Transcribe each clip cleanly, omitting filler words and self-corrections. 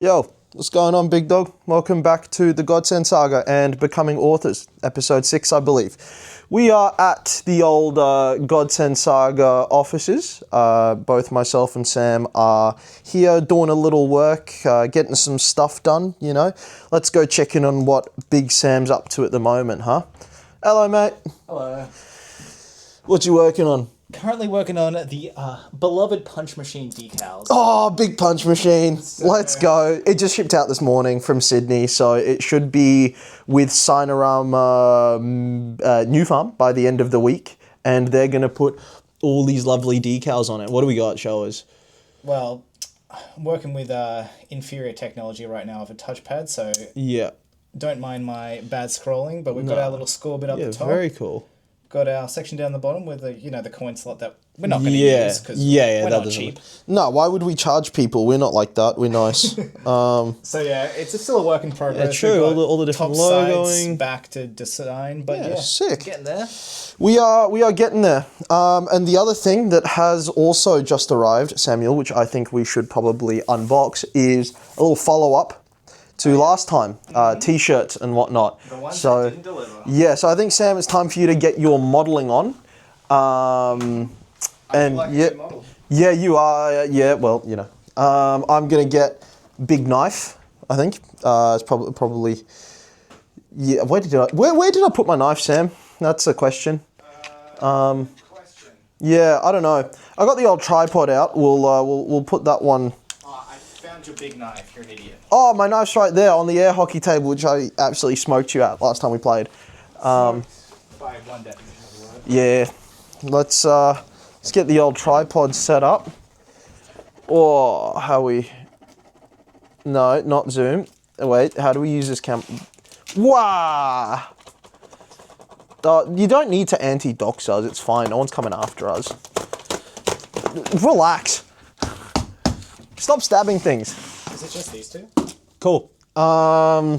Yo, what's going on, big dog? Welcome back to the Godsend Saga and Becoming Authors, episode 6, I believe. We are at the old Godsend Saga offices. Both myself and Sam are here doing a little work, getting some stuff done, you know. Let's go check in on what Big Sam's up to at the moment, huh? Hello, mate. Hello. What you working on? Currently working on the beloved punch machine decals. Oh, big punch machine. Let's go. It just shipped out this morning from Sydney, so it should be with Sinorama New Farm by the end of the week, and they're going to put all these lovely decals on it. What do we got? Show us. Well, I'm working with inferior technology right now of a touchpad, so Yeah. don't mind my bad scrolling, but we've got our little score bit up the top. Very cool. Got our section down the bottom with the coin slot that we're not going to use because we're not cheap. No, why would we charge people? We're not like that. We're nice. So yeah, it's still a work in progress. Yeah, true. All the different top logoing. sides back to design, but yeah, sick. getting there. We are getting there. And the other thing that has also just arrived, Samuel, which I think we should probably unbox, is a little follow-up to last time, t-shirts and whatnot. The ones that didn't deliver. Yeah, so I think, Sam, it's time for you to get your modelling on. And yeah, you are. Yeah, well, you know, I'm gonna get Big Knife. I think it's probably. Yeah, where did I put my knife, Sam? That's a question. Yeah, I don't know. I got the old tripod out. We'll put that one. I found your big knife. You're an idiot. Oh, my knife's right there on the air hockey table, which I absolutely smoked you at last time we played. By one definition of the word. Yeah, let's get the old tripod set up. Oh, how we? No, not zoom. Wait, how do we use this cam? Wow! You don't need to anti-dox us. It's fine. No one's coming after us. Relax. Stop stabbing things. Is it just these two? Cool. I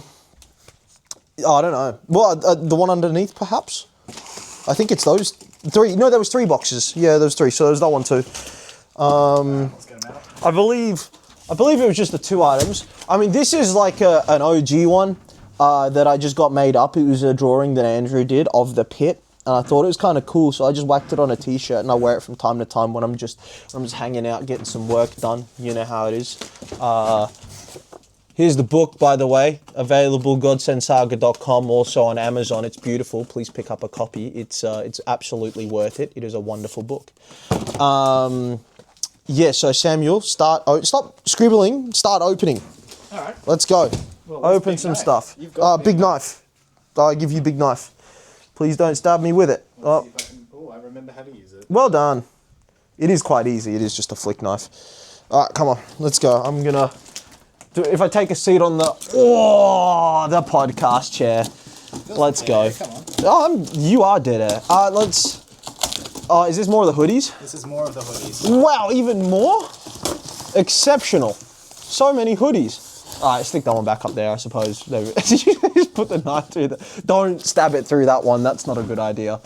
don't know. Well, the one underneath, perhaps? I think it's those three. No, there was 3 boxes. Yeah, there was 3. So there's that one too. Let's get them out. I believe it was just the 2 items. I mean, this is like an OG one that I just got made up. It was a drawing that Andrew did of the pit. And I thought it was kind of cool, so I just whacked it on a t-shirt, and I wear it from time to time when I'm just hanging out, getting some work done. You know how it is. Here's the book, by the way, available godsendsaga.com, also on Amazon. It's beautiful. Please pick up a copy. It's absolutely worth it. It is a wonderful book. Yeah. So Samuel, stop scribbling. Start opening. All right. Let's go. Well, Open some stuff. Big knife. I give you big knife. Please don't stab me with it. Oh, I remember how to use it. Well done. It is quite easy. It is just a flick knife. All right, come on. Let's go. I'm going to... If I take a seat on the podcast chair. Let's go. Come on. Oh, you are dead air. Let's... is this more of the hoodies? This is more of the hoodies. Wow, even more? Exceptional. So many hoodies. All right, stick that one back up there, I suppose. Just put the knife through the... Don't stab it through that one. That's not a good idea. All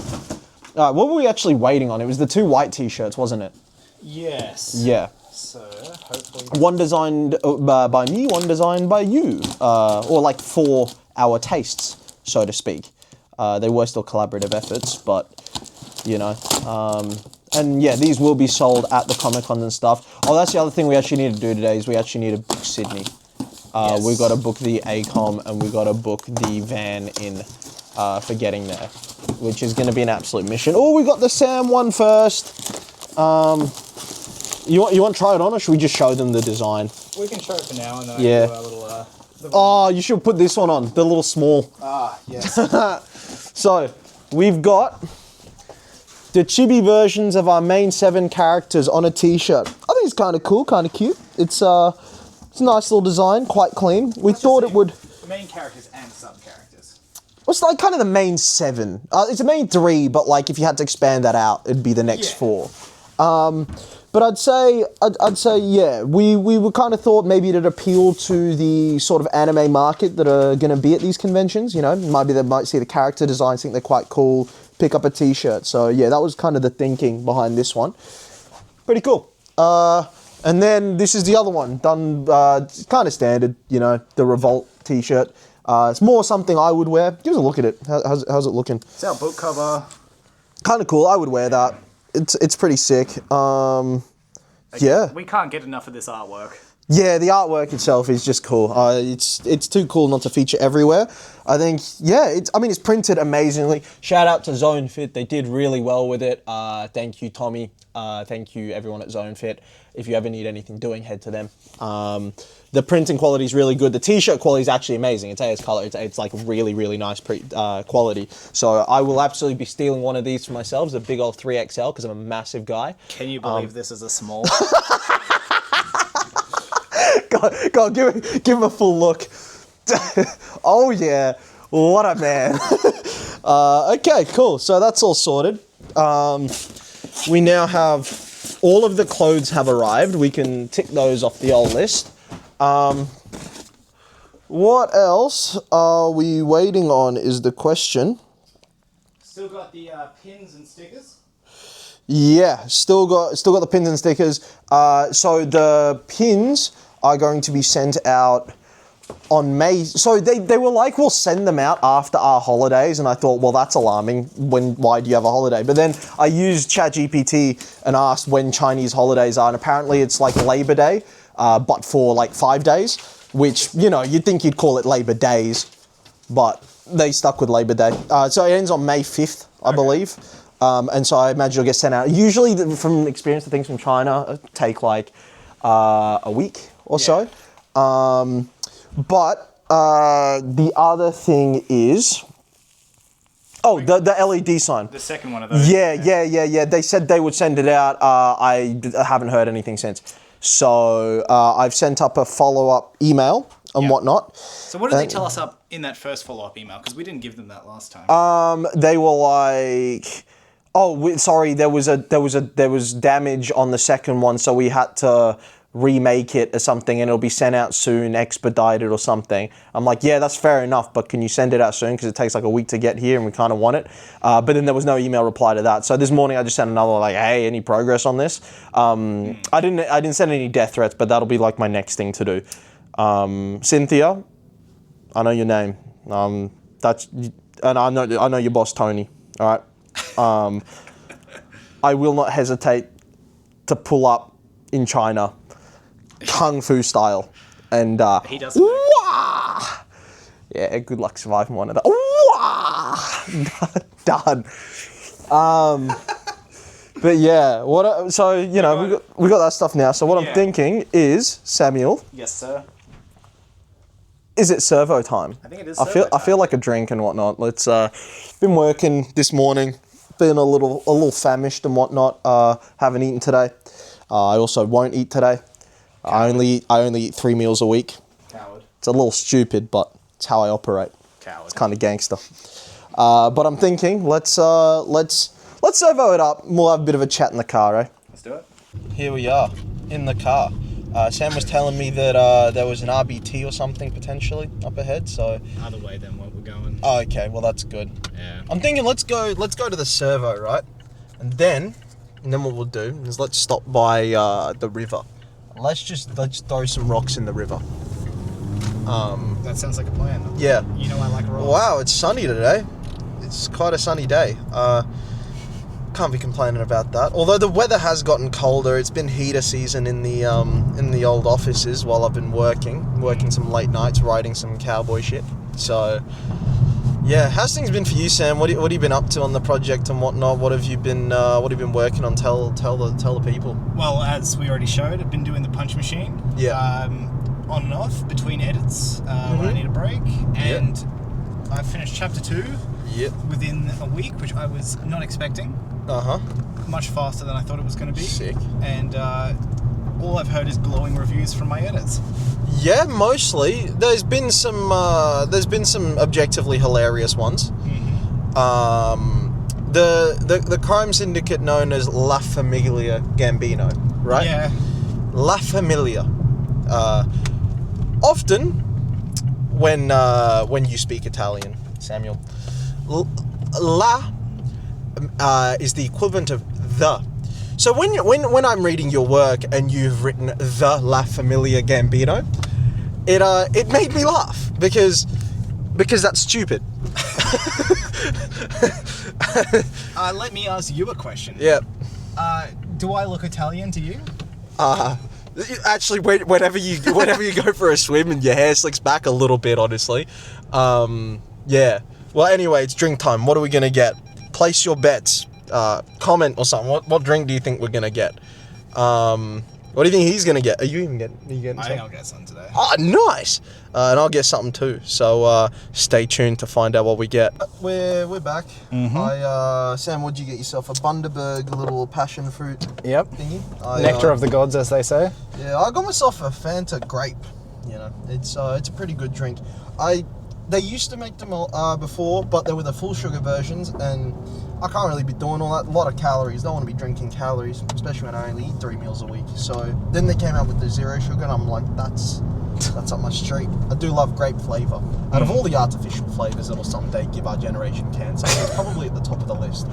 right, what were we actually waiting on? It was the 2 white t-shirts, wasn't it? Yes. Yeah. So, hopefully... One designed by me, one designed by you. Or like for our tastes, so to speak. They were still collaborative efforts, but, you know... and yeah, these will be sold at the Comic-Con and stuff. Oh, that's the other thing we actually need to do today, is we actually need to book Sydney. Yes. We've got to book the ACOM, and we've got to book the van in for getting there, which is going to be an absolute mission. Oh, we got the Sam one first. You want to try it on, or should we just show them the design? We can show it for now, and then Yeah. do our little... Oh, you should put this one on, the little small. Yes. So, we've got the chibi versions of our main 7 characters on a t-shirt. I think it's kind of cool, kind of cute. It's a nice little design, quite clean. We thought it would... The main characters and sub-characters. Well, it's like kind of the main 7. It's a main 3, but like if you had to expand that out, it'd be the next 4. But I'd say, yeah, we were kind of thought maybe it'd appeal to the sort of anime market that are going to be at these conventions, you know. Maybe they might see the character designs, think they're quite cool, pick up a t-shirt. So yeah, that was kind of the thinking behind this one. Pretty cool. And then this is the other one, done kind of standard, you know, the Revolt t-shirt. It's more something I would wear. Give us a look at it. How's it looking? It's our book cover. Kind of cool. I would wear that. It's pretty sick. Yeah. We can't get enough of this artwork. Yeah, the artwork itself is just cool. It's too cool not to feature everywhere. I think, yeah, it's printed amazingly. Shout out to Zone Fit. They did really well with it. Thank you, Tommy. Thank you, everyone at Zone Fit. If you ever need anything doing, head to them. The printing quality is really good. The t-shirt quality is actually amazing. It's AS color. It's like really, really nice quality. So I will absolutely be stealing one of these for myself. It's a big old 3XL because I'm a massive guy. Can you believe this is a small? God, give him a full look. Oh yeah, what a man. Okay, cool. So that's all sorted. We now have all of the clothes have arrived. We can tick those off the old list. What else are we waiting on is the question. Still got the pins and stickers? Yeah, still got the pins and stickers. So the pins are going to be sent out on May. So they were like, we'll send them out after our holidays. And I thought, well, that's alarming. Why do you have a holiday? But then I used ChatGPT and asked when Chinese holidays are. And apparently it's like Labor Day, but for like 5 days, which, you know, you'd think you'd call it Labor Days, but they stuck with Labor Day. So it ends on May 5th, I believe. And so I imagine it'll get sent out. Usually from experience, the things from China take like a week or so. But the other thing is, the LED sign. The second one of those. Yeah. They said they would send it out. I haven't heard anything since. So I've sent up a follow-up email and whatnot. So what did they tell us up in that first follow-up email? Because we didn't give them that last time. They were like, sorry, there was damage on the second one, so we had to remake it or something, and it'll be sent out soon, expedited or something. I'm like, yeah, that's fair enough, but can you send it out soon, because it takes like a week to get here and we kind of want it. But then there was no email reply to that. So this morning I just sent another like, hey, any progress on this? I didn't send any death threats, but that'll be like my next thing to do. Cynthia, I know your name. And I know your boss Tony. All right. I will not hesitate to pull up in China, kung fu style, and he does. Yeah, good luck surviving one of that. Done. But yeah, so you know we got that stuff now. So what I'm thinking is, Samuel. Yes, sir. Is it servo time? I think it is. I feel like a drink and whatnot. Let's been working this morning, been a little famished and whatnot. Haven't eaten today. I also won't eat today. I only eat 3 meals a week. Coward. It's a little stupid, but it's how I operate. Coward. It's kind of gangster. But I'm thinking, let's servo it up. We'll have a bit of a chat in the car, eh? Let's do it. Here we are in the car. Sam was telling me that there was an RBT or something potentially up ahead. So other way than what we're going. Oh, okay. Well, that's good. Yeah. I'm thinking let's go to the servo, right? And then what we'll do is let's stop by the river. Let's throw some rocks in the river. That sounds like a plan. Yeah. You know I like rocks. Wow, it's sunny today. It's quite a sunny day. Can't be complaining about that. Although the weather has gotten colder. It's been heater season in the old offices while I've been working some late nights, writing some cowboy shit. So yeah, how's things been for you, Sam? What have you been up to on the project and whatnot? What have you been working on? Tell the people. Well, as we already showed, I've been doing the punch machine. Yeah. On and off between edits when I need a break, and I finished chapter 2 within a week, which I was not expecting. Much faster than I thought it was going to be. Sick. And all I've heard is glowing reviews from my edits. Yeah, mostly. There's been some objectively hilarious ones. The crime syndicate known as La Famiglia Gambino, right? Yeah. La Familia. Often, when you speak Italian, Samuel, la is the equivalent of the. So when I'm reading your work and you've written the La Familia Gambino, it made me laugh because that's stupid. Let me ask you a question. Yep. Do I look Italian to you? Actually, whenever you go for a swim and your hair slicks back a little bit, honestly. Yeah. Well, anyway, it's drink time. What are we gonna get? Place your bets. Comment or something. What drink do you think we're gonna get? What do you think he's gonna get? Are you getting I something? think I'll get some today. Oh, nice. And I'll get something too. So stay tuned to find out what we get. We're back. Mm-hmm. Sam, what'd you get yourself? A Bundaberg little passion fruit. Yep. Thingy. Nectar of the gods, as they say. Yeah, I got myself a Fanta grape. You know, it's a pretty good drink. They used to make them before, but they were the full sugar versions, and I can't really be doing all that. A lot of calories. Don't want to be drinking calories, especially when I only eat 3 meals a week. So then they came out with the zero sugar, and I'm like, that's up my street. I do love grape flavour. Out of all the artificial flavours that'll someday give our generation cancer, it's probably at the top of the list.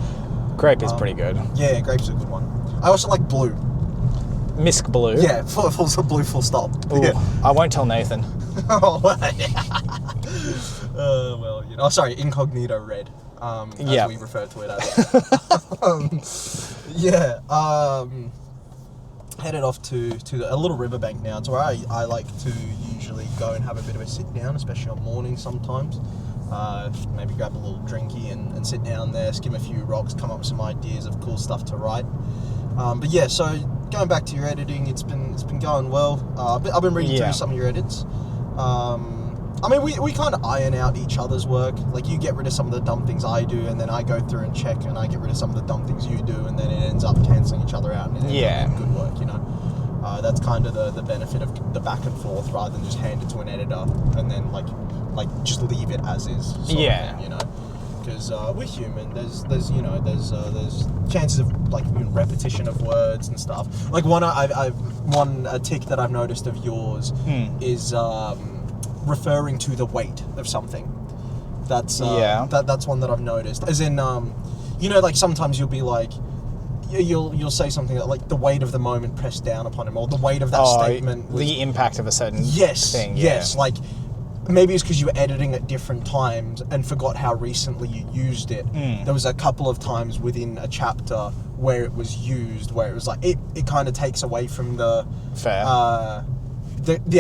Grape is pretty good. Yeah, grape's a good one. I also like blue. Misk blue. Yeah, full blue, full stop. Ooh, Yeah. I won't tell Nathan. Oh, well, you know. Oh, sorry, incognito red. As we refer to it as. Headed off to a little riverbank now. It's where I like to usually go and have a bit of a sit down, especially on mornings sometimes. Maybe grab a little drinky and sit down there, skim a few rocks, come up with some ideas of cool stuff to write. But yeah, so going back to your editing, it's been going well. I've been reading through some of your edits. I mean, we kind of iron out each other's work. Like, you get rid of some of the dumb things I do, and then I go through and check, and I get rid of some of the dumb things you do, and then it ends up cancelling each other out, and it ends up being good work, you know? That's kind of the benefit of the back and forth, rather than just hand it to an editor, and then, like just leave it as is, sort of thing, you know? Because we're human. There's chances of like repetition of words and stuff. Like a tick that I've noticed of yours is referring to the weight of something. That's that's one that I've noticed. As in, like sometimes you'll be like, you'll say something like the weight of the moment pressed down upon him, or the weight of that statement. The impact of a certain thing. Yes, like. Maybe it's because you were editing at different times and forgot how recently you used it. There was a couple of times within a chapter where it was used, where it was like, it kind of takes away from the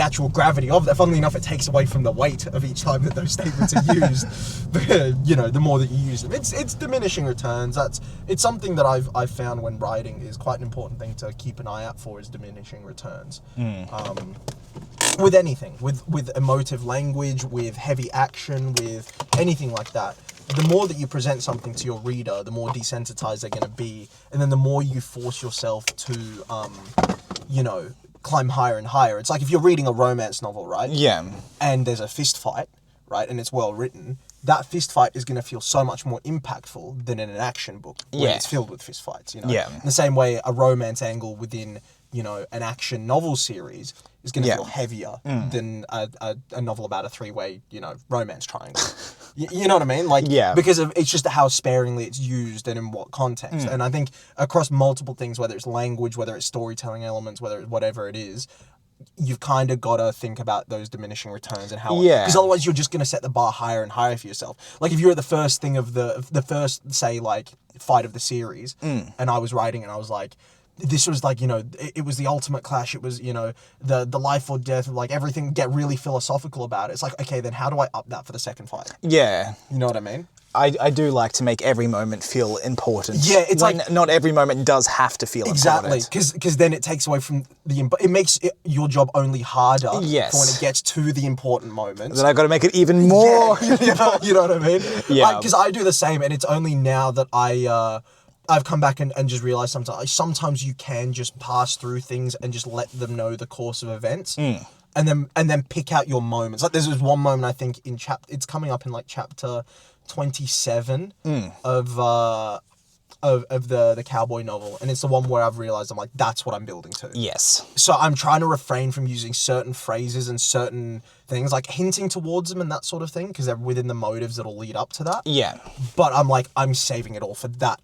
actual gravity of that. Funnily enough, it takes away from the weight of each time that those statements are used. The more that you use them, it's diminishing returns. It's something that I've found when writing is quite an important thing to keep an eye out for, is diminishing returns. With anything, with emotive language, with heavy action, with anything like that, the more that you present something to your reader, the more desensitized they're going to be, and then the more you force yourself to, climb higher and higher. It's like if you're reading a romance novel, right? Yeah. And there's a fist fight, right? And it's well written. That fist fight is going to feel so much more impactful than in an action book where it's filled with fist fights, you know? Yeah. In the same way, a romance angle within, an action novel series is going to feel heavier than a novel about a three-way, romance triangle. You know what I mean? Like, because it's just how sparingly it's used and in what context. And I think across multiple things, whether it's language, whether it's storytelling elements, whether it's whatever it is, you've kind of got to think about those diminishing returns and how... Because otherwise you're just going to set the bar higher and higher for yourself. Like, if you're at the first thing of the first, say, like, fight of the series, and I was writing and I was like... This was like, it was the ultimate clash. It was, the life or death, like everything, get really philosophical about it. It's like, okay, then how do I up that for the second fight? Yeah. You know what I mean? I do like to make every moment feel important. Yeah, it's like... Not every moment does have to feel important. Exactly, because then it takes away from it makes your job only harder for when it gets to the important moments. Then I've got to make it even more. Yeah, you know what I mean? Yeah. Because I do the same, and it's only now that I've come back and just realized sometimes you can just pass through things and just let them know the course of events, and then pick out your moments. Like, there's this one moment, I think, it's coming up in like chapter 27 of of the cowboy novel, and it's the one where I've realized I'm like, that's what I'm building to. Yes. So I'm trying to refrain from using certain phrases and certain things, like hinting towards them and that sort of thing, because they're within the motives that'll lead up to that. Yeah. But I'm like, I'm saving it all for that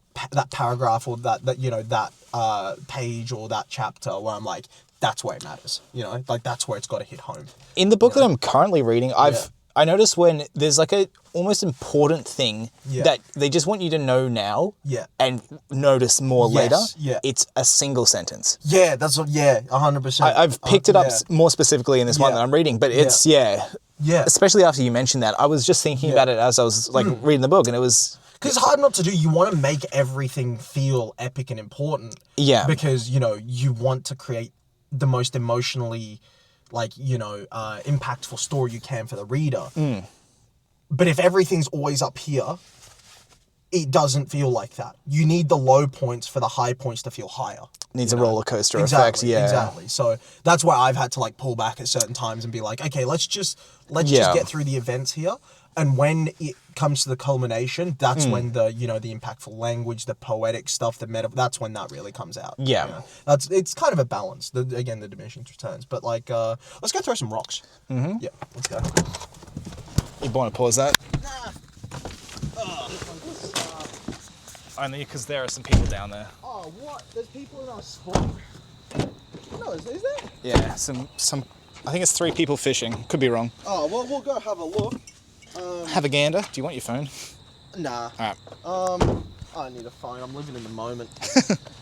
paragraph or that you know, that page or that chapter where I'm like, that's where it matters. You know, like that's where it's got to hit home. In the book that I'm currently reading, I noticed when there's like a almost important thing that they just want you to know now and notice more later. Yeah. It's a single sentence. Yeah, that's what, 100%. I've picked it up more specifically in this one that I'm reading, but it's, especially after you mentioned that, I was just thinking about it as I was like reading the book, and it was... Because it's hard not to do. You want to make everything feel epic and important. Yeah. Because, you know, you want to create the most emotionally... like, you know, impactful story you can for the reader. But if everything's always up here, it doesn't feel like that. You need the low points for the high points to feel higher. Needs a roller coaster effect, Exactly. So that's why I've had to like pull back at certain times and be like, okay, let's just get through the events here. And when it comes to the culmination, that's when the, you know, the impactful language, the poetic stuff, the meta, that's when that really comes out. Yeah. You know? It's kind of a balance. Again, the diminishing returns. But like, let's go throw some rocks. Mm-hmm. Yeah, let's go. You want to pause that? Nah. Only because there are some people down there. Oh, what? There's people in our spot? No, is there? Yeah, some. I think it's 3 people fishing. Could be wrong. Oh, well, we'll go have a look. Have a gander. Do you want your phone? Nah. All right. I don't need a phone. I'm living in the moment.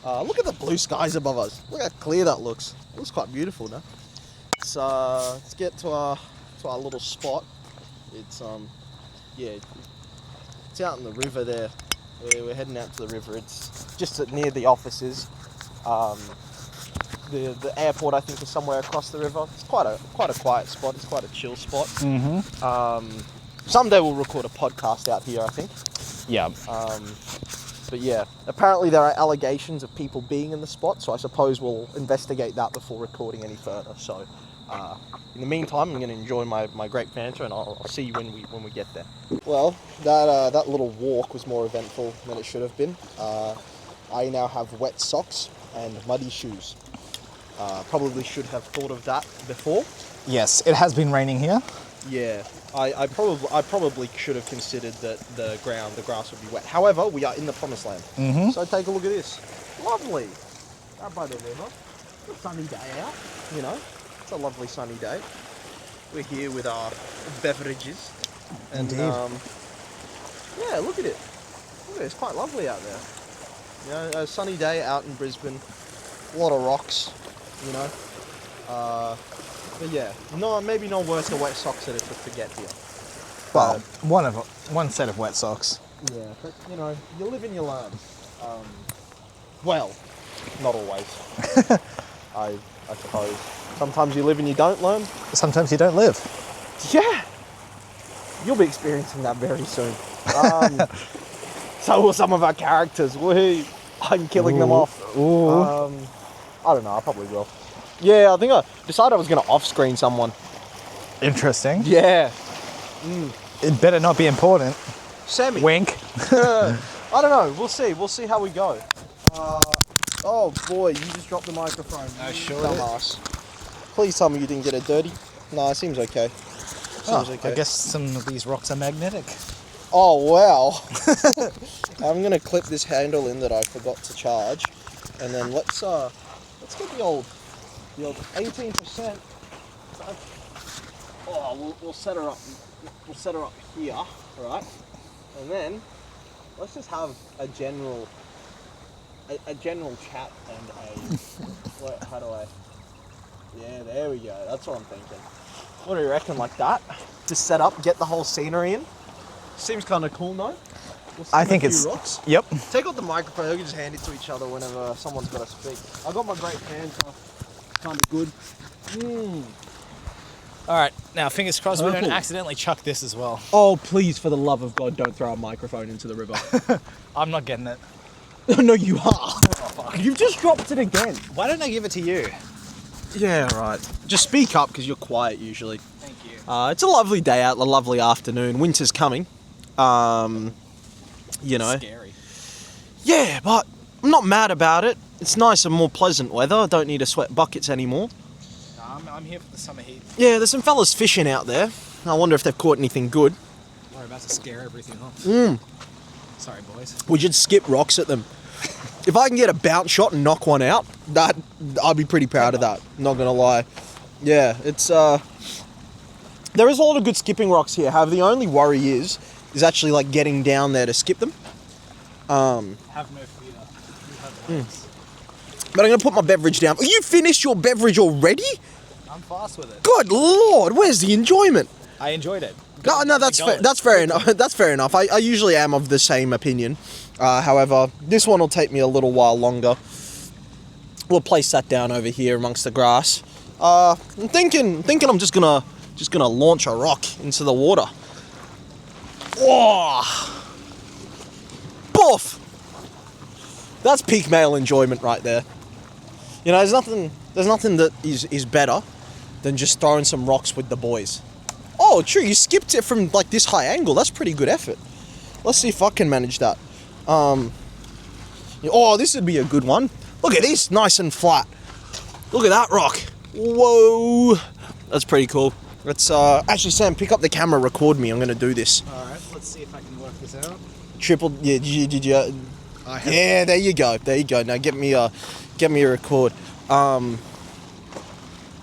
Look at the blue skies above us. Look how clear that looks. It looks quite beautiful now. Let's get to our little spot. It's it's out in the river there. We're heading out to the river. It's just near the offices. The airport, I think, is somewhere across the river. It's quite a quiet spot. It's quite a chill spot. Mm-hmm. Someday we'll record a podcast out here, I think. Yeah. But yeah, apparently there are allegations of people being in the spot, so I suppose we'll investigate that before recording any further. So, in the meantime, I'm going to enjoy my great banter, and I'll see you when we get there. Well, that little walk was more eventful than it should have been. I now have wet socks and muddy shoes. Probably should have thought of that before. Yes, it has been raining here. Yeah, I probably should have considered that the grass would be wet. However, we are in the promised land. Mm-hmm. So take a look at this. Lovely. Out by the river. It's a sunny day out, you know. It's a lovely sunny day. We're here with our beverages. And, indeed. Yeah, look at it. Look at it. It's quite lovely out there. You know, a sunny day out in Brisbane. A lot of rocks, you know. But yeah, maybe not worth the wet socks that it took to get here. Well, one set of wet socks. Yeah, but you know, you live and you learn. Well, not always. I suppose. Sometimes you live and you don't learn. Sometimes you don't live. Yeah. You'll be experiencing that very soon. So will some of our characters. Woohoo! I'm killing them off. Ooh. I don't know. I probably will. Yeah, I think I decided I was going to off-screen someone. Interesting. Yeah. It better not be important. Sammy. Wink. I don't know. We'll see. We'll see how we go. Oh boy, you just dropped the microphone. No, sure. Dumbass. Please tell me you didn't get it dirty. No, it seems okay. Okay. I guess some of these rocks are magnetic. Oh wow. I'm going to clip this handle in that I forgot to charge, and then let's get the old 18%. Oh, we'll set her up. We'll set her up here, right? And then let's just have a general chat and how do I? Yeah, there we go. That's what I'm thinking. What do you reckon? Like that? Just set up, get the whole scenery in. Seems kind of cool, no? I think it's... Rocks. Yep. Take out the microphone, we can just hand it to each other whenever someone's got to speak. I got my great banter. Kind of good. All right, now fingers crossed we don't accidentally chuck this as well. Oh, please, for the love of God, don't throw a microphone into the river. I'm not getting it. No, you are. Oh, fuck. You've just dropped it again. Why don't I give it to you? Yeah, right. Just speak up because you're quiet usually. Thank you. It's a lovely day out, a lovely afternoon. Winter's coming. You know. Scary. Yeah, but I'm not mad about it. It's nice and more pleasant weather. I don't need to sweat buckets anymore. Nah, I'm here for the summer heat. Yeah, there's some fellas fishing out there. I wonder if they've caught anything good. We're about to scare everything off. Sorry, boys. We should skip rocks at them. If I can get a bounce shot and knock one out, I'd be pretty proud of that. Not gonna lie. Yeah, it's there is a lot of good skipping rocks here. However, the only worry is actually like getting down there to skip them. Have no fear. You have legs. But I'm gonna put my beverage down. You finished your beverage already? I'm fast with it. Good lord, where's the enjoyment? I enjoyed it. No, that's fair. That's fair enough. That's fair enough. I usually am of the same opinion. However, this one will take me a little while longer. We'll place that down over here amongst the grass. I'm thinking I'm just gonna launch a rock into the water. Whoa! Boof! That's peak male enjoyment right there. You know, there's nothing that is better than just throwing some rocks with the boys. Oh, true, you skipped it from like this high angle. That's pretty good effort. Let's see if I can manage that. Oh, this would be a good one. Look at this, nice and flat. Look at that rock. Whoa. That's pretty cool. Let's, actually, Sam, pick up the camera, record me. I'm going to do this. Alright, let's see if I can work this out. Yeah, did you? Yeah, there you go. There you go. Now get me a record.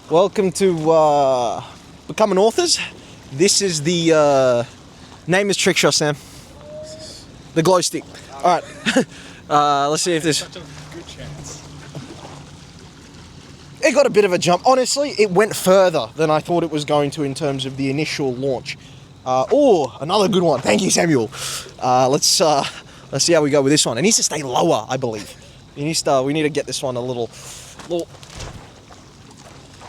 Welcome to Becoming Authors. This is the name is Trickshot, Sam. The glow stick. All right. Let's see if this. Such a good chance. It got a bit of a jump. Honestly, it went further than I thought it was going to in terms of the initial launch. Oh, another good one. Thank you, Samuel. Let's see how we go with this one. It needs to stay lower, I believe. We need to get this one a little.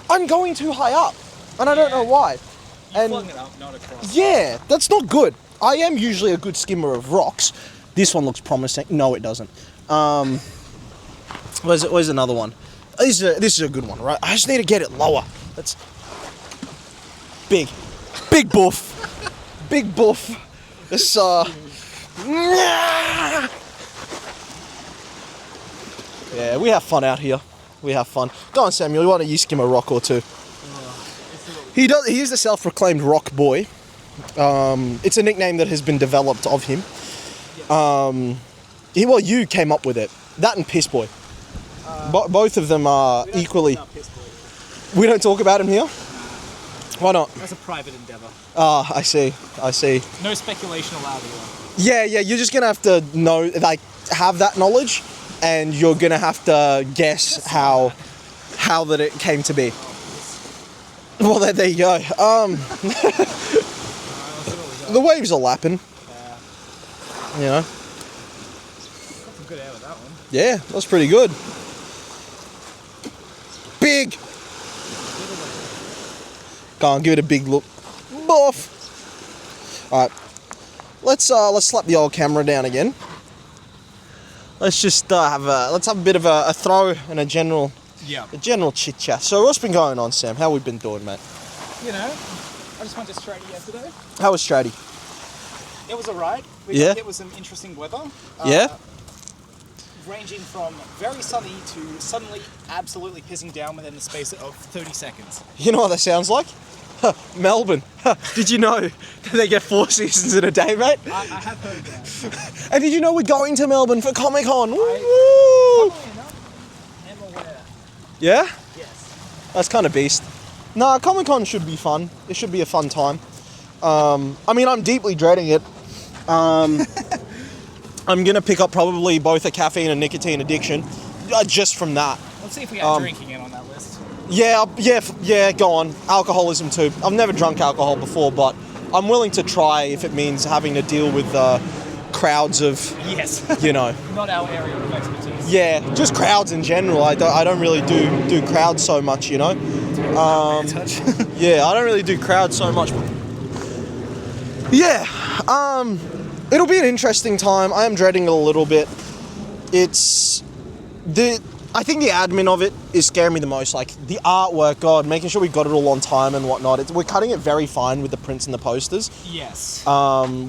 I'm going too high up, and I don't know why. You flung it up, not across. Yeah, that's not good. I am usually a good skimmer of rocks. This one looks promising. No, it doesn't. Where's another one? This is a good one, right? I just need to get it lower. That's big boof, big boof. This yeah, we have fun out here. We have fun. Go on, Samuel. Why don't you skim a rock or two? He is a self-proclaimed rock boy. It's a nickname that has been developed of him. You came up with it. That and Piss Boy. Both of them are equally. We don't talk about him here? Why not? That's a private endeavour. Ah, I see. No speculation allowed here. Yeah, you're just gonna have to know, like, have that knowledge, and you're gonna have to guess how that it came to be. Well, there you go. The waves are lapping. You know. Got some good air with that one. Yeah, that's pretty good. Big. Go on, give it a big look. Boof. All right. Let's slap the old camera down again. Let's just have a bit of a throw and a general chit chat. So what's been going on, Sam? How we been doing, mate? You know, I just went to Stratty yesterday. How was Stratty? It was alright. We Yeah. got hit with some interesting weather. Yeah. Ranging from very sunny to suddenly absolutely pissing down within the space of 30 seconds. You know what that sounds like? Melbourne. Did you know that they get 4 seasons in a day, mate? I have heard that. And did you know we're going to Melbourne for Comic Con? Funnily enough, am aware. Yeah? Yes. That's kind of beast. Nah, Comic Con should be fun. It should be a fun time. I mean, I'm deeply dreading it. I'm going to pick up probably both a caffeine and nicotine addiction just from that. Let's see if we add drinking in on that list. Yeah, go on. Alcoholism too. I've never drunk alcohol before, but I'm willing to try if it means having to deal with crowds of, Yes. you know. Not our area of expertise. Yeah, just crowds in general. I don't really do crowds so much, you know. Yeah, I don't really do crowds so much. Yeah, it'll be an interesting time. I am dreading it a little bit. I think the admin of it is scaring me the most. Like the artwork, God, making sure we got it all on time and whatnot. We're cutting it very fine with the prints and the posters. Yes.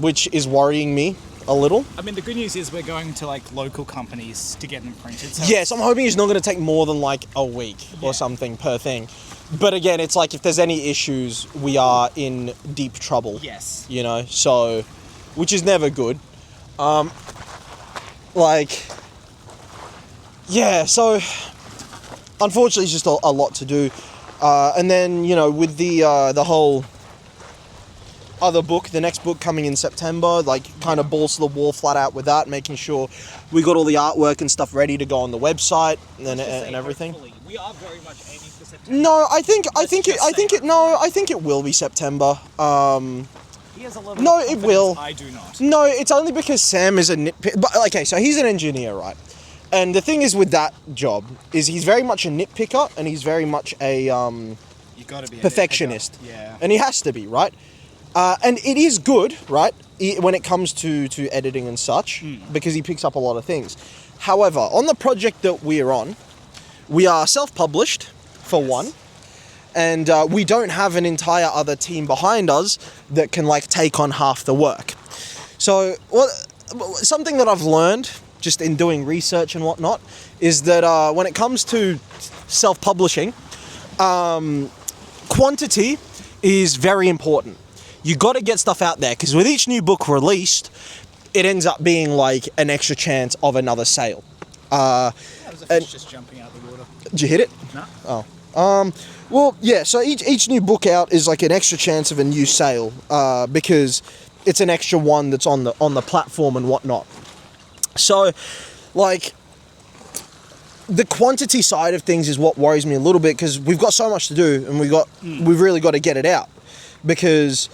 Which is worrying me. a little. I mean, the good news is we're going to like local companies to get them printed. So Yes, I'm hoping it's not going to take more than like a week or something per thing. But again, it's like if there's any issues, we are in deep trouble. Yes. You know, so, which is never good. So unfortunately, it's just a lot to do. And then, you know, with the whole other book, the next book coming in September, like kind of balls to the wall flat out with that, making sure we got all the artwork and stuff ready to go on the website and everything. Hopefully. We are very much aiming for September. No, I think it will be September. He has a lot of No, it confidence, will. I do not. No, it's only because Sam is a nitpick. But okay, so he's an engineer, right? And the thing is with that job is he's very much a nitpicker and he's very much a You gotta be a perfectionist. nitpicker. Yeah. And he has to be, right? And it is good, right, when it comes to editing and such, because he picks up a lot of things. However, on the project that we're on, we are self-published, for one, and we don't have an entire other team behind us that can, like, take on half the work. So, something that I've learned, just in doing research and whatnot, is that when it comes to self-publishing, quantity is very important. You got to get stuff out there, because with each new book released, it ends up being like an extra chance of another sale. That was a fish just jumping out of the water. Did you hit it? No. Oh. Well, yeah, so each new book out is like an extra chance of a new sale, because it's an extra one that's on the platform and whatnot. So, like, the quantity side of things is what worries me a little bit, because we've got so much to do, and we've really got to get it out, because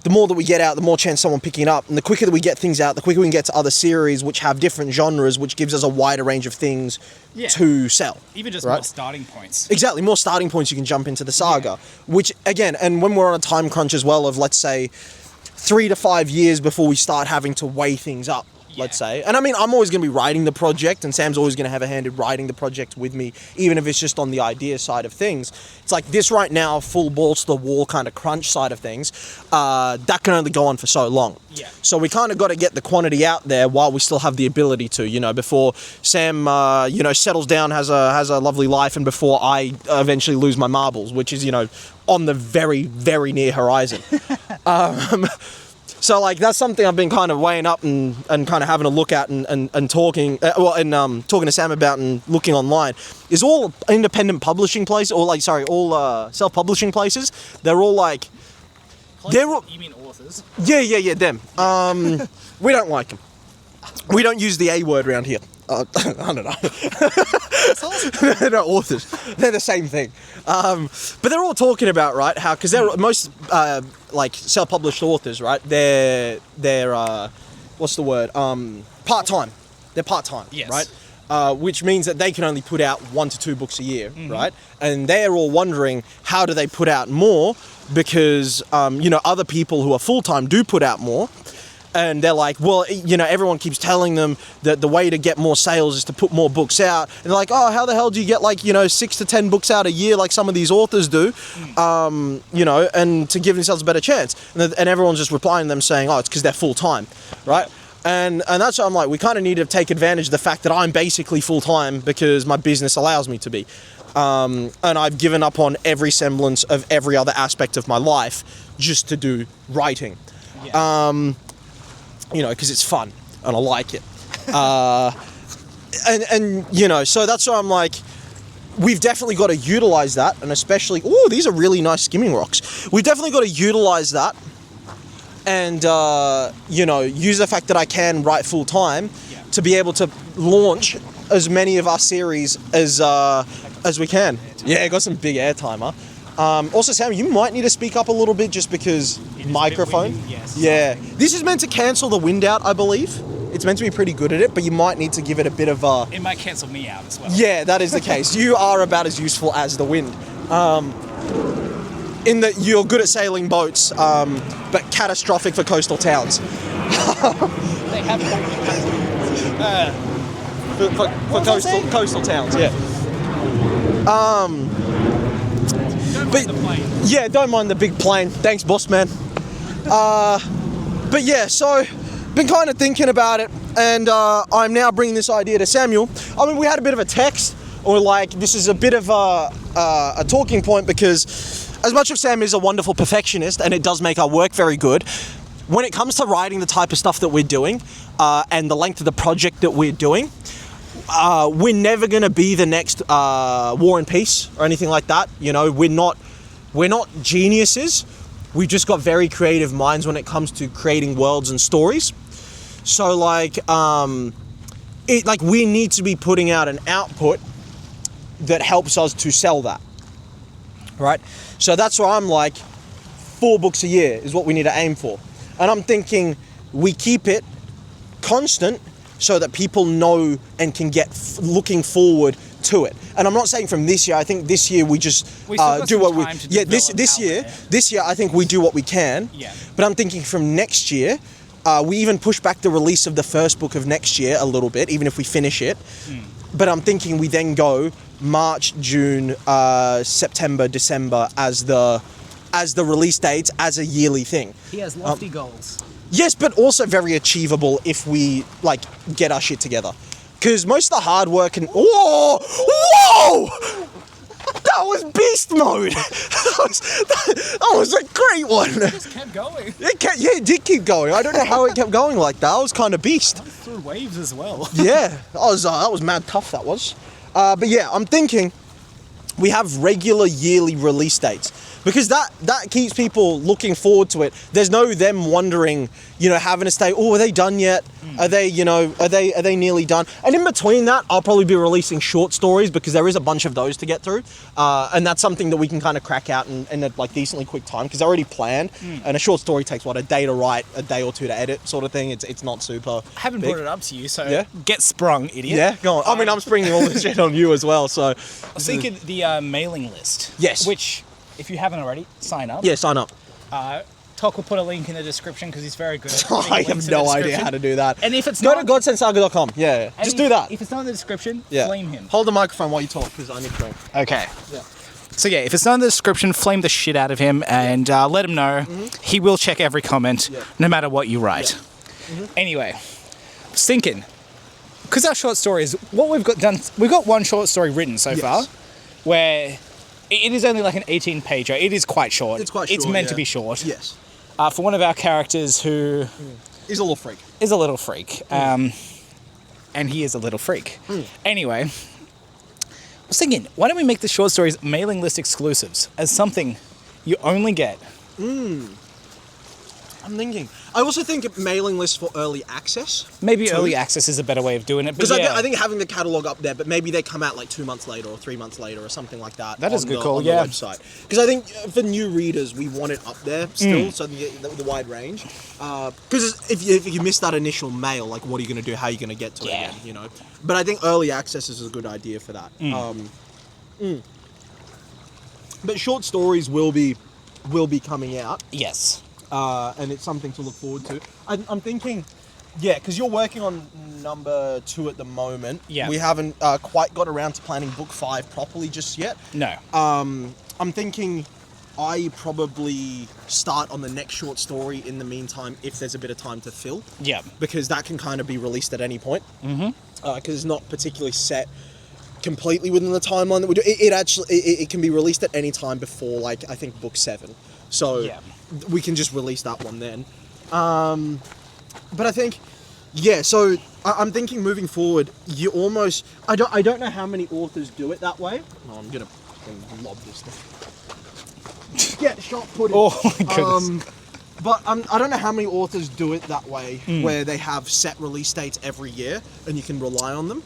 the more that we get out, the more chance someone picking it up, and the quicker that we get things out, the quicker we can get to other series which have different genres, which gives us a wider range of things to sell. Even just right? more starting points. Exactly, more starting points you can jump into the saga, which again, and when we're on a time crunch as well of, let's say, 3 to 5 years before we start having to weigh things up. Let's say. And I mean, I'm always going to be writing the project, and Sam's always going to have a hand in writing the project with me, even if it's just on the idea side of things. It's like this right now, full balls to the wall kind of crunch side of things, that can only go on for so long. Yeah. So we kind of got to get the quantity out there while we still have the ability to, you know, before Sam, you know, settles down, has a lovely life, and before I eventually lose my marbles, which is, you know, on the very, very near horizon. So, like, that's something I've been kind of weighing up and kind of having a look at and talking, talking to Sam about and looking online, is all independent publishing places, or like, sorry, all self-publishing places. They're all like, You mean authors? Yeah, them. We don't like them. We don't use the A word around here. I don't know. They're not authors. They're the same thing. But they're all talking about, right, how, because they're most, like, self-published authors, right, they're what's the word, part-time. They're part-time, yes. Right? Which means that they can only put out 1 to 2 books a year, right? And they're all wondering, how do they put out more? Because, you know, other people who are full-time do put out more. And they're like, well, you know, everyone keeps telling them that the way to get more sales is to put more books out. And they're like, oh, how the hell do you get, like, you know, 6 to 10 books out a year like some of these authors do, you know, and to give themselves a better chance. And everyone's just replying to them saying, oh, it's because they're full-time, right? And that's what I'm like, we kind of need to take advantage of the fact that I'm basically full-time because my business allows me to be. And I've given up on every semblance of every other aspect of my life just to do writing. Yeah. You know, because it's fun and I like it. And you know, so that's why I'm like, we've definitely got to utilize that, and especially, oh, these are really nice skimming rocks. We've definitely got to utilize that and, you know, use the fact that I can write full time to be able to launch as many of our series as we can. Yeah, got some big air timer. Also, Sam, you might need to speak up a little bit just because microphone. Yes. Yeah. This is meant to cancel the wind out, I believe. It's meant to be pretty good at it, but you might need to give it a bit of a... It might cancel me out as well. Yeah, that is the case. You are about as useful as the wind. In that you're good at sailing boats, but catastrophic for coastal towns. They have for coastal towns, yeah. But yeah, don't mind the big plane. Thanks, boss man. But yeah, so been kind of thinking about it, and I'm now bringing this idea to Samuel. I mean, we had a bit of a text, or like, this is a bit of a talking point, because as much as Sam is a wonderful perfectionist, and it does make our work very good, when it comes to writing the type of stuff that we're doing, and the length of the project that we're doing, we're never going to be the next War and Peace or anything like that. You know, we're not geniuses. We've just got very creative minds when it comes to creating worlds and stories. So like, we need to be putting out an output that helps us to sell that, right? So that's why I'm like, 4 books a year is what we need to aim for. And I'm thinking we keep it constant so that people know and can get looking forward to it. And I'm not saying from this year. I think this year we just do what we. Yeah, this year I think we do what we can. Yeah. But I'm thinking from next year, we even push back the release of the first book of next year a little bit, even if we finish it. But I'm thinking we then go March, June, September, December as the release dates, as a yearly thing. He has lofty goals. Yes, but also very achievable if we like get our shit together. Because most of the hard work and whoa, that was beast mode. that was a great one. It just kept going. It did keep going. I don't know how it kept going like that. I was kind of beast. Through waves as well. Yeah, that was mad tough. That was. But yeah, I'm thinking we have regular yearly release dates, because that keeps people looking forward to it. There's no them wondering, having to stay, are they done yet? Are they, are they nearly done? And in between that, I'll probably be releasing short stories, because there is a bunch of those to get through. And that's something that we can kind of crack out in a like decently quick time, because they're already planned. And a short story takes a day to write, a day or two to edit, sort of thing. It's not super I haven't big. brought it up to you, so Yeah? get sprung, idiot. Yeah, go on. I mean, I'm springing all this shit on you as well, so. I was thinking the mailing list. Yes. Which, if you haven't already, sign up. Yeah, sign up. Talk will put a link in the description, because he's very good at I have no idea how to do that. And if it's Go not, to godsendsaga.com. Yeah, just do that. If it's not in the description, Yeah. flame him. Hold the microphone while you talk, because I need to drink. Okay. Yeah. So yeah, if it's not in the description, flame the shit out of him and let him know. He will check every comment, no matter what you write. Anyway, I was thinking, because our short stories, what we've got one short story written so far, where it is only like an 18-pager. It is quite short. It's quite short. It's meant to be short. Yes. For one of our characters who He's a little freak. is a little freak. And he is a little freak. Anyway, I was thinking, why don't we make the short stories mailing list exclusives as something you only get? I'm thinking. I also think mailing lists for early access. Maybe too. early access is a better way of doing it. Because But yeah, I think having the catalogue up there, but maybe they come out like 2 months later or 3 months later or something like that. That is a good call, on yeah. the website. Because I think for new readers, we want it up there still, so the wide range. Because if you miss that initial mail, like what are you going to do? How are you going to get to it again? But I think early access is a good idea for that. But short stories will be coming out. yes. And it's something to look forward to. I'm thinking, because you're working on number 2 at the moment. Yeah. We haven't quite got around to planning book 5 properly just yet. No. I'm thinking I probably start on the next short story in the meantime, if there's a bit of time to fill. Yeah. Because that can kind of be released at any point. Because it's not particularly set completely within the timeline that we do. It can be released at any time before, like, I think book 7. So we can just release that one then. But I think, so I'm thinking moving forward, you almost, I don't know how many authors do it that way. Oh, I'm gonna lob this thing. Get shot put in. Oh my goodness. But I don't know how many authors do it that way, where they have set release dates every year and you can rely on them.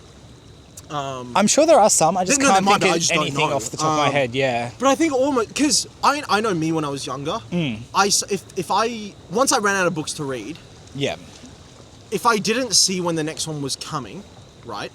I'm sure there are some. I just No, can't there might think be, I of just don't anything know. off the top of my head. Yeah. But I think almost, because I know me when I was younger, once I ran out of books to read, Yeah. if I didn't see when the next one was coming, right,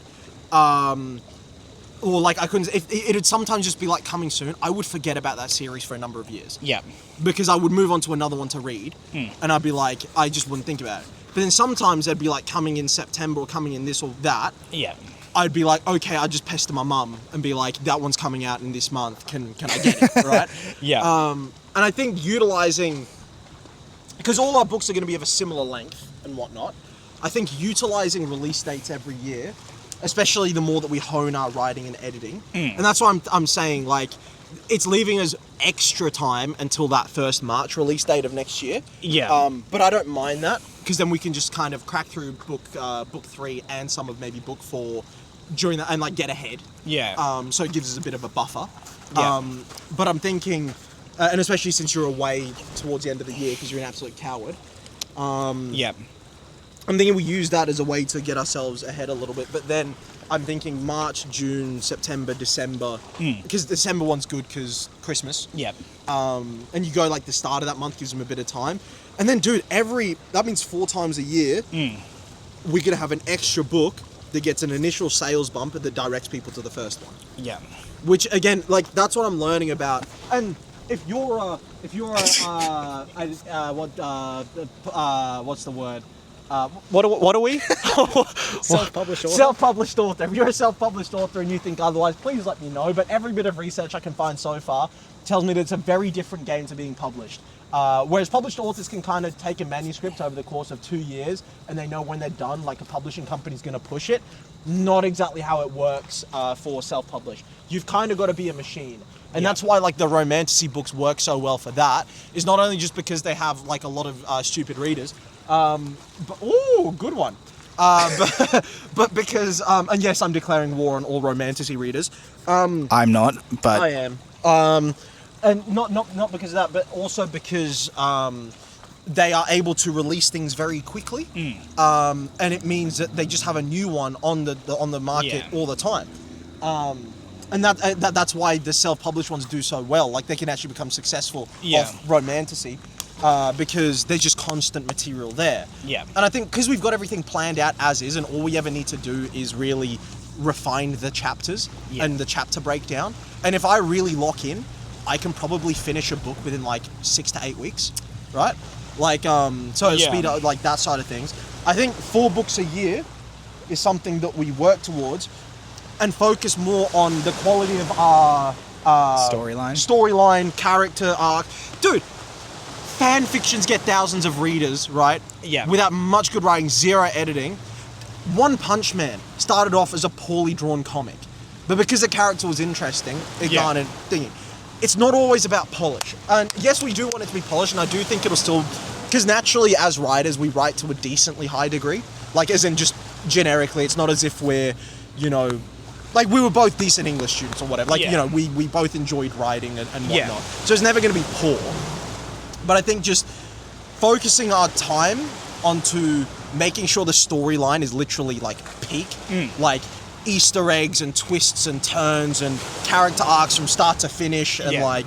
or like I couldn't, it'd sometimes just be like coming soon, I would forget about that series for a number of years. Yeah. Because I would move on to another one to read, and I'd be like, I just wouldn't think about it. But then sometimes they'd be like coming in September or coming in this or that. Yeah. I'd be like, okay, I'd just pester my mum and be like, that one's coming out in this month. Can I get it, right? Yeah. And I think utilising, because because all our books are going to be of a similar length and whatnot. I think utilizing release dates every year, especially the more that we hone our writing and editing, and that's why I'm saying, like, it's leaving us extra time until that first March release date of next year. Yeah. But I don't mind that, because then we can just kind of crack through book 3 and some of maybe book 4 during that, and like get ahead. Yeah. So it gives us a bit of a buffer. Yeah. But I'm thinking, and especially since you're away towards the end of the year because you're an absolute coward. Yeah. I'm thinking we use that as a way to get ourselves ahead a little bit. But then I'm thinking March, June, September, December, because the December one's good because Christmas. Yeah. And you go like the start of that month gives them a bit of time. And then, dude, that means 4 times a year, we're going to have an extra book that gets an initial sales bump that directs people to the first one. Yeah. Which, again, like, that's what I'm learning about. And what's the word? What are we? Self-published author. Self-published author. If you're a self-published author and you think otherwise, please let me know. But every bit of research I can find so far tells me that it's a very different game to being published. Whereas published authors can kind of take a manuscript over the course of 2 years and they know when they're done, like a publishing company's going to push it. Not exactly how it works for self-published. You've kind of got to be a machine. And that's why, like, the romantasy books work so well for that, is not only just because they have, like, a lot of stupid readers, good one. But because, and yes, I'm declaring war on all romantasy readers. I'm not, but I am. And not because of that, but also because they are able to release things very quickly, and it means that they just have a new one on the market all the time. And that's why the self-published ones do so well. Like, they can actually become successful off romantasy. Because there's just constant material there. Yeah. And I think because we've got everything planned out as is, and all we ever need to do is really refine the chapters and the chapter breakdown. And if I really lock in, I can probably finish a book within like 6 to 8 weeks, right? Like, speed up, like, that side of things. I think 4 books a year is something that we work towards, and focus more on the quality of our storyline, character arc. Dude, fan fictions get thousands of readers, right? Yeah. Without much good writing, 0 editing. One Punch Man started off as a poorly drawn comic, but because the character was interesting, it garnered thingy. It's not always about polish. And yes, we do want it to be polished, and I do think it'll still, because naturally as writers, we write to a decently high degree. Like, as in just generically, it's not as if we're, you know, like, we were both decent English students or whatever. Like, you know, we both enjoyed writing and whatnot. Yeah. So it's never going to be poor. But I think just focusing our time onto making sure the storyline is literally, like, peak. Like, Easter eggs and twists and turns and character arcs from start to finish, and like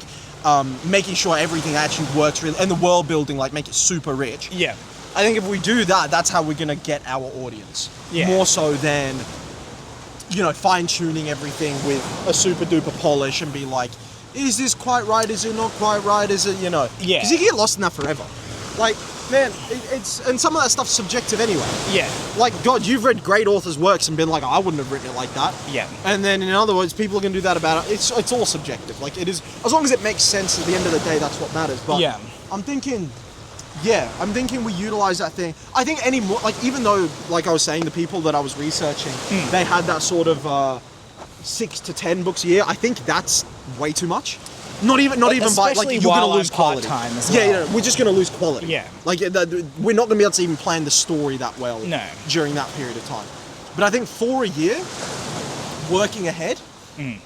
making sure everything actually works really, and the world building, like, make it super rich. Yeah. I think if we do that, that's how we're gonna get our audience. Yeah. More so than, you know, fine tuning everything with a super duper polish and be like, is this quite right? Is it not quite right? Is it, you know? Yeah. Because you get lost in that forever. Like, man, it's, and some of that stuff's subjective anyway. Yeah. Like, God, you've read great authors' works and been like, I wouldn't have written it like that. Yeah. And then, in other words, people are going to do that about it. It's all subjective. Like, it is, as long as it makes sense at the end of the day, that's what matters. But Yeah. I'm thinking we utilize that thing. I think any more, like, even though, like I was saying, the people that I was researching, they had that sort of 6 to 10 books a year. I think that's way too much. Not even by, like, you're going to lose quality. Part-time as well. Yeah, we're just going to lose quality. Yeah. Like, we're not going to be able to even plan the story that well during that period of time. But I think 4 a year, working ahead,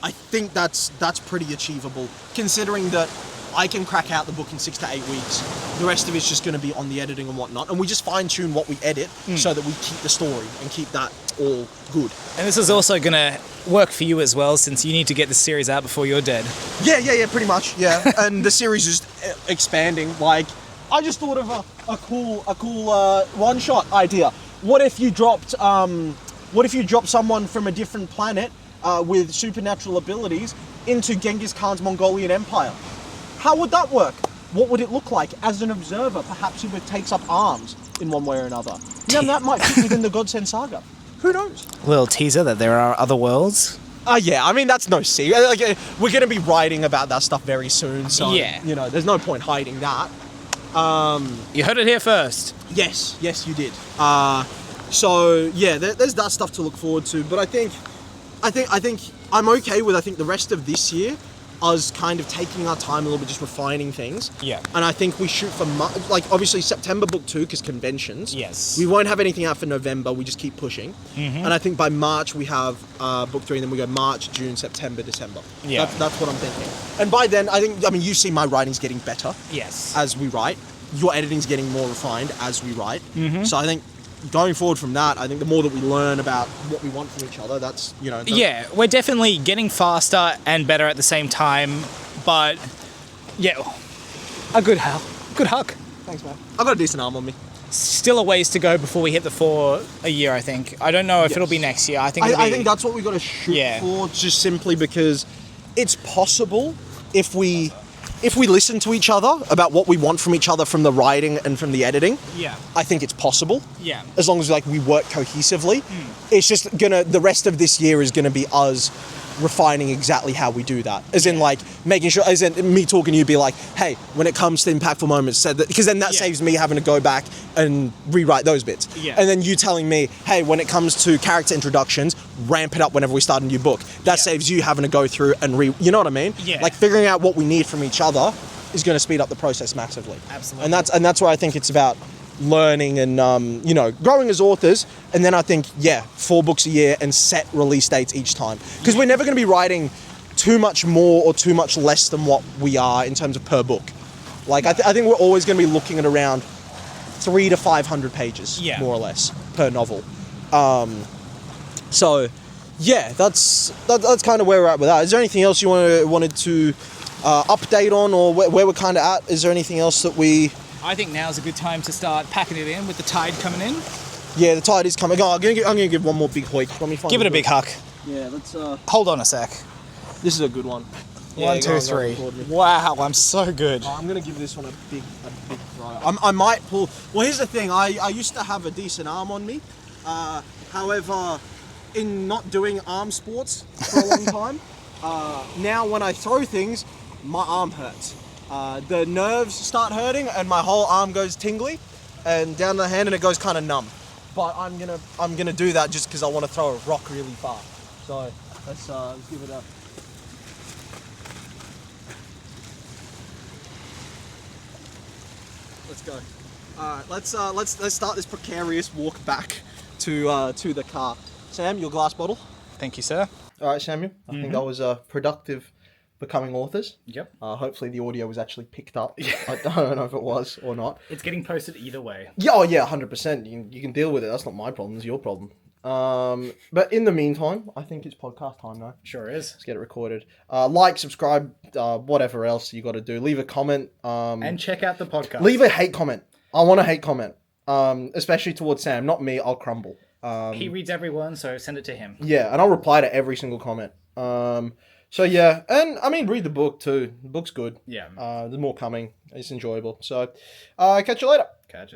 I think that's pretty achievable, considering that I can crack out the book in 6 to 8 weeks. The rest of it's just going to be on the editing and whatnot. And we just fine-tune what we edit so that we keep the story and keep that all good. And this is also going to work for you as well, since you need to get the series out before you're dead. Yeah, pretty much, yeah. And the series is expanding. Like, I just thought of a cool one-shot idea. What if you dropped someone from a different planet with supernatural abilities into Genghis Khan's Mongolian Empire? How would that work? What would it look like as an observer? Perhaps he takes up arms in one way or another. Yeah, that might fit within the Godsend Saga. Who knows? Little teaser that there are other worlds. Yeah, I mean, that's no secret. Like, we're going to be writing about that stuff very soon, so, you know, there's no point hiding that. You heard it here first. Yes, you did. So yeah, there's that stuff to look forward to. But I think I'm okay with the rest of this year, us kind of taking our time a little bit, just refining things. Yeah. And I think we shoot for obviously September book 2 because conventions. Yes. We won't have anything out for November. We just keep pushing. Mm-hmm. And I think by March we have book 3, and then we go March, June, September, December. Yeah. That's what I'm thinking. And by then, you see my writing's getting better. Yes. As we write, your editing's getting more refined as we write. Mm-hmm. So I think, going forward from that, I think the more that we learn about what we want from each other, that's, Yeah, we're definitely getting faster and better at the same time, but yeah, a good hug. Thanks, man. I've got a decent arm on me. Still a ways to go before we hit the 4 a year, I think. I don't know if it'll be next year. I think that's what we got to shoot for, just simply because it's possible if we listen to each other about what we want from each other from the writing and from the editing. Yeah. I think it's possible. Yeah. As long as we work cohesively. It's just the rest of this year is gonna be us refining exactly how we do that. As in making sure, as in me talking to you be like, hey, when it comes to impactful moments, said that, because then that saves me having to go back and rewrite those bits. Yeah. And then you telling me, hey, when it comes to character introductions, ramp it up whenever we start a new book. That saves you having to go through and you know what I mean? Yeah. Figuring out what we need from each other is going to speed up the process massively. Absolutely. And that's where I think it's about learning and growing as authors. And then I think 4 books a year and set release dates each time, because we're never going to be writing too much more or too much less than what we are in terms of per book. I think we're always going to be looking at around 300 to 500 pages, more or less, per novel. So yeah, that's kind of where we're at with that. Is there anything else you wanted to update on, or where we're kind of at? Is there anything else that we... I think now's a good time to start packing it in with the tide coming in. Yeah, the tide is coming. Oh, I'm gonna give one more big hoik. Let me find Give it a big huck. Yeah, let's... Hold on a sec. This is a good one. 1, 2, 3. Wow, I'm so good. I'm gonna give this one a big throw. I might pull... Well, here's the thing. I used to have a decent arm on me. However, in not doing arm sports for a long time, now when I throw things, my arm hurts. The nerves start hurting and my whole arm goes tingly and down the hand, and it goes kind of numb. But I'm gonna do that just because I want to throw a rock really far. So let's give it a... Let's go. All right, let's start this precarious walk back to the car. Sam, your glass bottle. Thank you, sir. All right, Samuel. I think that was productive. Becoming authors. Yep. Hopefully the audio was actually picked up. I don't know if it was or not. It's getting posted either way. Yeah, 100%. You can deal with it. That's not my problem. It's your problem. But in the meantime, I think it's podcast time now. Sure is. Let's get it recorded. Like, subscribe, whatever else you got to do. Leave a comment. And check out the podcast. Leave a hate comment. I want a hate comment. Especially towards Sam. Not me. I'll crumble. He reads everyone, so send it to him. Yeah, and I'll reply to every single comment. So yeah, and read the book too. The book's good. Yeah. There's more coming. It's enjoyable. So, catch you later. Catch you.